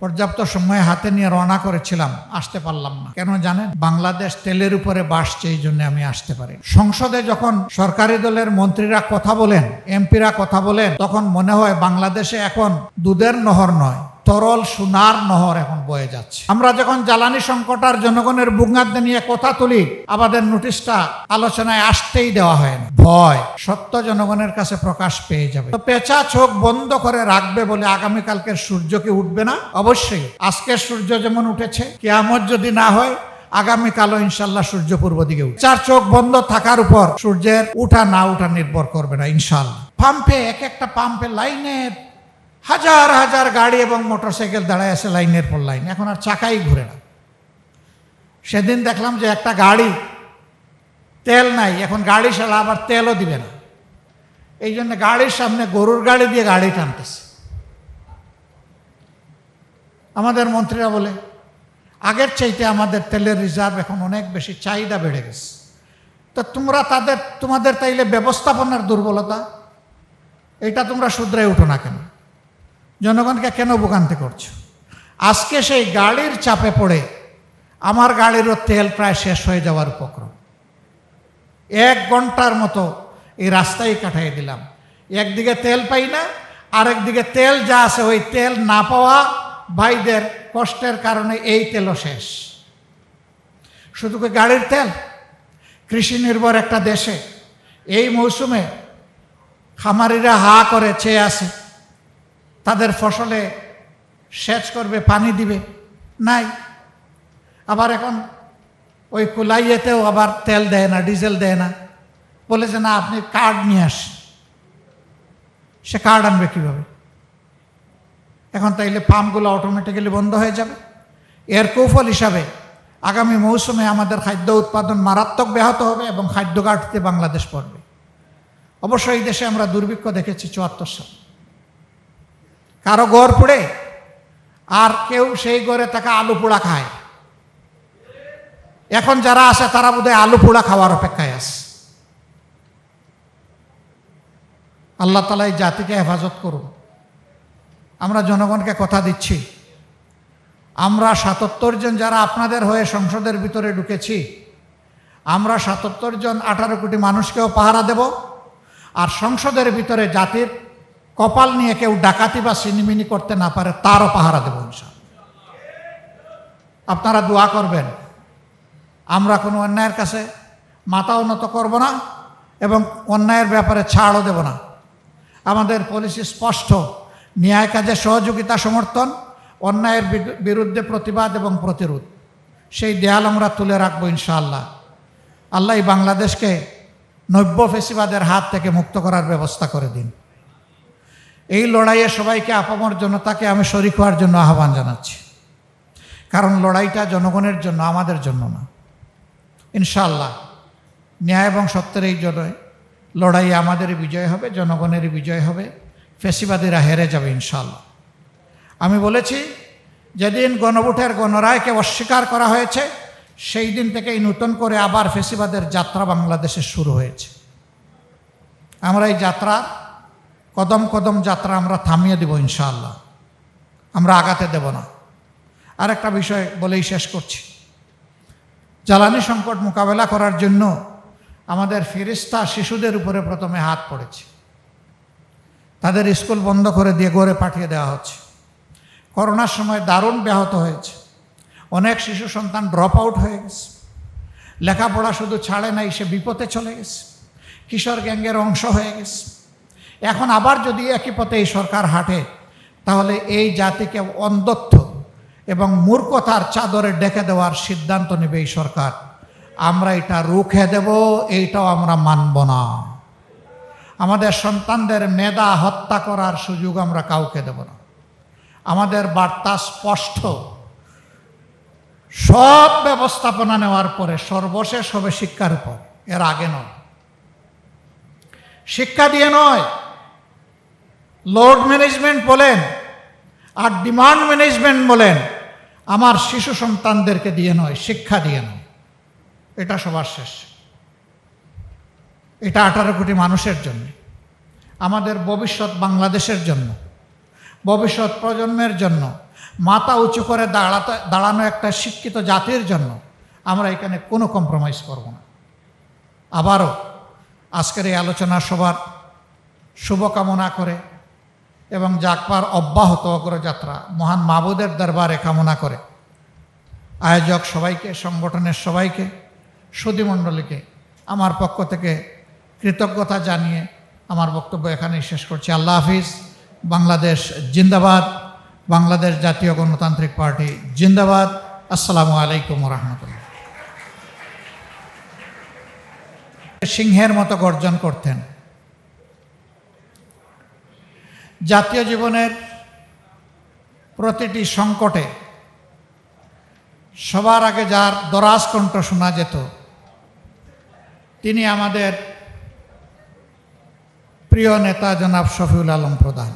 পর্যাপ্ত সময় হাতে নিয়ে রওনা করেছিলাম, আসতে পারলাম না। কেন জানেন? বাংলাদেশ তেলের উপরে বাসছে, এই জন্য আমি আসতে পারি। সংসদে যখন সরকারি দলের মন্ত্রীরা কথা বলেন, এমপিরা কথা বলেন, তখন মনে হয় বাংলাদেশে এখন দুধের নহর নয়, তরল সোনার নহর এখন বয়ে যাচ্ছে। আমরা যখন জ্বালানি সংকট আর জনগণের বুঙ্গাদ্দে নিয়ে কথা তুলি, আমাদের নোটিশটা আলোচনায় আসতেই দেওয়া হয় না। ভয়, সত্য জনগণের কাছে প্রকাশ পেয়ে যাবে। তো পেঁচা চোখ বন্ধ করে রাখবে বলে আগামীকালকের সূর্য কি উঠবে না? অবশ্যই। আজকের সূর্য যেমন উঠেছে, কিয়ামত যদি না হয় আগামীকালও ইনশাল্লাহ সূর্য পূর্ব দিকে উঠবে। চার চোখ বন্ধ থাকার উপর সূর্যের উঠা না উঠা নির্ভর করবে না ইনশাল্লাহ। পাম্পে, এক একটা পাম্পে লাইনের হাজার হাজার গাড়ি এবং মোটরসাইকেল দাঁড়ায় আছে লাইনের পর লাইন, এখন আর চাকাই ঘুরে না। সেদিন দেখলাম যে একটা গাড়ি তেল নাই, এখন গাড়ি চালা আবার তেলও দিবে না, এই জন্য গাড়ির সামনে গরুর গাড়ি দিয়ে গাড়ি টানতেছে। আমাদের মন্ত্রীরা বলে আগের চাইতে আমাদের তেলের রিজার্ভ এখন অনেক বেশি, চাহিদা বেড়ে গেছে। তো তোমাদের তাইলে ব্যবস্থাপনার দুর্বলতা, এটা তোমরা শুধরাই উঠো না কেন? জনগণকে কেন ভোগান্তি করছো? আজকে সেই গাড়ির চাপে পড়ে আমার গাড়িরও তেল প্রায় শেষ হয়ে যাওয়ার উপক্রম। 1 ঘন্টার মতো এই রাস্তায় কাটাই দিলাম, একদিকে তেল পাই না, আরেকদিকে তেল যা আছে ওই তেল না পাওয়া ভাইদের কষ্টের কারণে এই তেলও শেষ। শুধু কি গাড়ির তেল? কৃষি নির্ভর একটা দেশে এই মৌসুমে খামারিরা হা করে চেয়ে আছে, তাদের ফসলে সেচ করবে, পানি দিবে, নাই। আবার এখন ওই কুলাইয়েতেও আবার তেল দেয় না, ডিজেল দেয় না, বলে যে না আপনি কার্ড নিয়ে আসেন। সে কার্ড আনবে কীভাবে? এখন তাইলে পাম্পগুলো অটোমেটিক্যালি বন্ধ হয়ে যাবে। এর কৌফল হিসাবে আগামী মৌসুমে আমাদের খাদ্য উৎপাদন মারাত্মক ব্যাহত হবে এবং খাদ্য ঘাটতিতে বাংলাদেশ পড়বে। অবশ্যই এই দেশে আমরা দুর্ভিক্ষ দেখেছি 74 সাল, কারো ঘর পুড়ে আর কেউ সেই ঘরে তাকে আলু পোড়া খায়। এখন যারা আছে তারা বোধহয় আলু পোড়া খাওয়ার অপেক্ষায় আছে। আল্লাহ তাআলা এই জাতিকে হেফাজত করুন। আমরা জনগণকে কথা দিচ্ছি, আমরা 77 জন যারা আপনাদের হয়ে সংসদের ভিতরে ঢুকেছি, আমরা 77 জন 18 কোটি মানুষকেও পাহারা দেব। আর সংসদের ভিতরে জাতির কপাল নিয়ে কেউ ডাকাতি বা সিনিমিনি করতে না পারে তারও পাহারা দেব ইনশাআল্লাহ। আপনারা দোয়া করবেন, আমরা কোনো অন্যায়ের কাছে মাথা উন্নত করব না এবং অন্যায়ের ব্যাপারে ছাড়ও দেব না। আমাদের পলিসি স্পষ্ট, ন্যায় কাজে সহযোগিতা সমর্থন, অন্যায়ের বিরুদ্ধে প্রতিবাদ এবং প্রতিরোধ। সেই দেয়াল আমরা তুলে রাখবো ইনশাআল্লাহ। আল্লাহ বাংলাদেশকে নব্য ফেসিবাদের হাত থেকে মুক্ত করার ব্যবস্থা করে দিন। এই লড়াইয়ে সবাইকে আপামর জনতাকে আমি শরীক হওয়ার জন্য আহ্বান জানাচ্ছি, কারণ লড়াইটা জনগণের জন্য, আমাদের জন্য না। ইনশাআল্লাহ ন্যায় এবং সত্যের এই লড়াইয়ে আমাদেরই বিজয় হবে, জনগণেরই বিজয় হবে, ফেসিবাদীরা হেরে যাবে ইনশাআল্লাহ। আমি বলেছি, যেদিন গণভোটের গণরায়কে অস্বীকার করা হয়েছে সেই দিন থেকেই নতুন করে আবার ফেসিবাদের যাত্রা বাংলাদেশে শুরু হয়েছে। আমরা এই যাত্রা কদম কদম যাত্রা আমরা থামিয়ে দেব ইনশাআল্লাহ, আমরা আগাতে দেব না। আর একটা বিষয় বলেই শেষ করছি, জ্বালানি সংকট মোকাবেলা করার জন্য আমাদের ফেরেশতা শিশুদের উপরে প্রথমে হাত পড়েছে, তাদের স্কুল বন্ধ করে দিয়ে ঘরে পাঠিয়ে দেওয়া হচ্ছে। করোনার সময় দারুণ ব্যাহত হয়েছে, অনেক শিশু সন্তান ড্রপ আউট হয়ে গেছে, লেখাপড়া শুধু ছাড়ে নাই, সে বিপথে চলে গেছে, কিশোর গ্যাংয়ের অংশ হয়ে গেছে। এখন আবার যদি একই পথে এই সরকার হাঁটে, তাহলে এই জাতিকে অন্ধত্ব এবং মূর্খতার চাদরে ডেকে দেওয়ার সিদ্ধান্ত নেবে এই সরকার। আমরা এটা রুখে দেব, এইটাও আমরা মানব না। আমাদের সন্তানদের মেধা হত্যা করার সুযোগ আমরা কাউকে দেব না। আমাদের বার্তা স্পষ্ট, সব ব্যবস্থাপনা নেওয়ার পরে সর্বশেষ হবে শিক্ষার উপর, এর আগে নয়। শিক্ষা দিয়ে নয়, লোড ম্যানেজমেন্ট বলেন আর ডিমান্ড ম্যানেজমেন্ট বলেন, আমার শিশু সন্তানদেরকে দিয়ে নয়, শিক্ষা দিয়ে নয়। এটা সবার শেষ। এটা 18 কোটি মানুষের জন্য, আমাদের ভবিষ্যৎ বাংলাদেশের জন্য, ভবিষ্যৎ প্রজন্মের জন্য, মাথা উঁচু করে দাঁড়ানো একটা শিক্ষিত জাতির জন্য আমরা এখানে কোনো কম্প্রোমাইজ করব না। আবারও আজকের এই আলোচনা সভার শুভকামনা করে এবং জাগবার অব্যাহত অগ্রযাত্রা মহান মাবুদের দরবারে কামনা করে আয়োজক সবাইকে, সংগঠনের সবাইকে, সুধীমণ্ডলীকে আমার পক্ষ থেকে কৃতজ্ঞতা জানিয়ে আমার বক্তব্য এখানেই শেষ করছি। আল্লাহ হাফিজ। বাংলাদেশ জিন্দাবাদ। বাংলাদেশ জাতীয় গণতান্ত্রিক পার্টি জিন্দাবাদ। আসসালামু আলাইকুম রহমতুল্লাহ। সিংহের মতো গর্জন করতেন। জাতীয় জীবনের প্রতিটি সংকটে সবার আগে যার দরাজ কণ্ঠ শোনা যেত তিনি আমাদের প্রিয় নেতা জনাব শফিউল আলম প্রধান।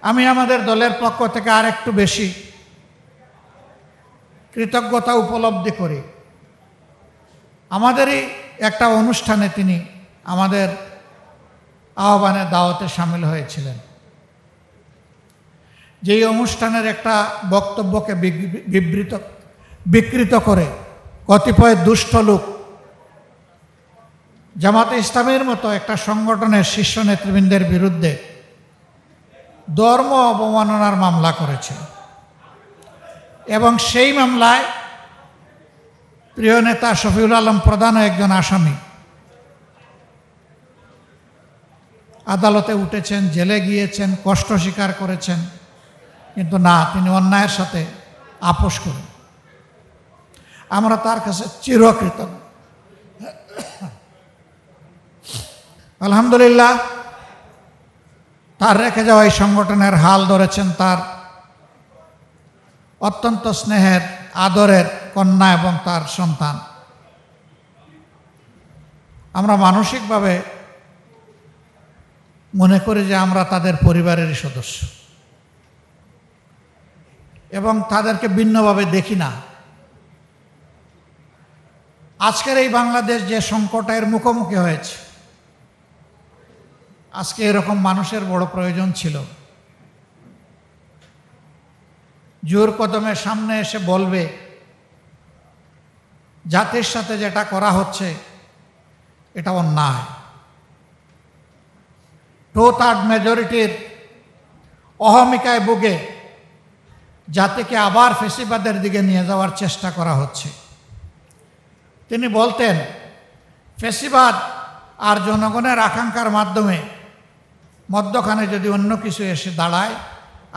আমি আমাদের দলের পক্ষ থেকে আর একটু বেশি কৃতজ্ঞতা উপলব্ধি করি। আমাদেরই একটা অনুষ্ঠানে তিনি আমাদের আহ্বানে দাওয়াতে সামিল হয়েছিলেন। যেই অনুষ্ঠানের একটা বক্তব্যকে বিকৃত করে কতিপয় দুষ্ট লোক জামাতে ইসলামের মতো একটা সংগঠনের শীর্ষ নেতৃবৃন্দের বিরুদ্ধে ধর্ম অবমাননার মামলা করেছে এবং সেই মামলায় প্রিয় নেতা শফিউল আলম প্রধানও একজন আসামি। আদালতে উঠেছেন, জেলে গিয়েছেন, কষ্ট স্বীকার করেছেন, কিন্তু না, তিনি অন্যায়ের সাথে আপোষ করেন। আমরা তার কাছে চিরকৃতজ্ঞ। আলহামদুলিল্লাহ, তার রেখে যাওয়া এই সংগঠনের হাল ধরেছেন তার অত্যন্ত স্নেহের আদরের কন্যা এবং তার সন্তান। আমরা মানসিকভাবে মনে করি যে আমরা তাদের পরিবারেরই সদস্য এবং তাদেরকে ভিন্নভাবে দেখি না। আজকের এই বাংলাদেশ যে সংকটের মুখোমুখি হয়েছে, আজকে এরকম মানুষের বড় প্রয়োজন ছিল, জোর কদমের সামনে এসে বলবে জাতির সাথে যেটা করা হচ্ছে এটা অন্যায়। 2/3 মেজরিটির অহমিকায় ভুগে জাতিকে আবার ফেসিবাদের দিকে নিয়ে যাওয়ার চেষ্টা করা হচ্ছে। তিনি বলতেন, ফেসিবাদ আর জনগণের আকাঙ্ক্ষার মাধ্যমে মধ্যখানে যদি অন্য কিছু এসে দাঁড়ায়,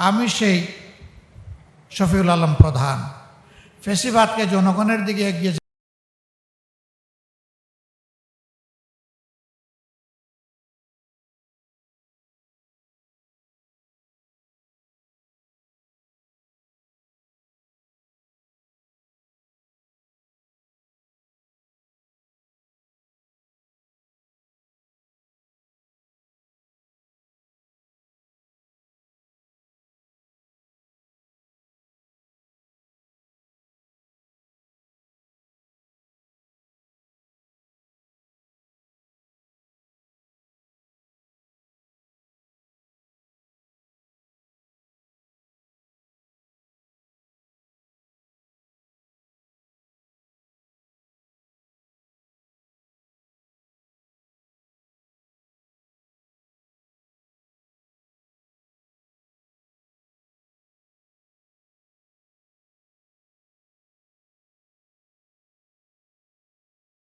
আমি সেই শফিউল আলম প্রধান। ফেসিবাদকে জনগণের দিকে এগিয়ে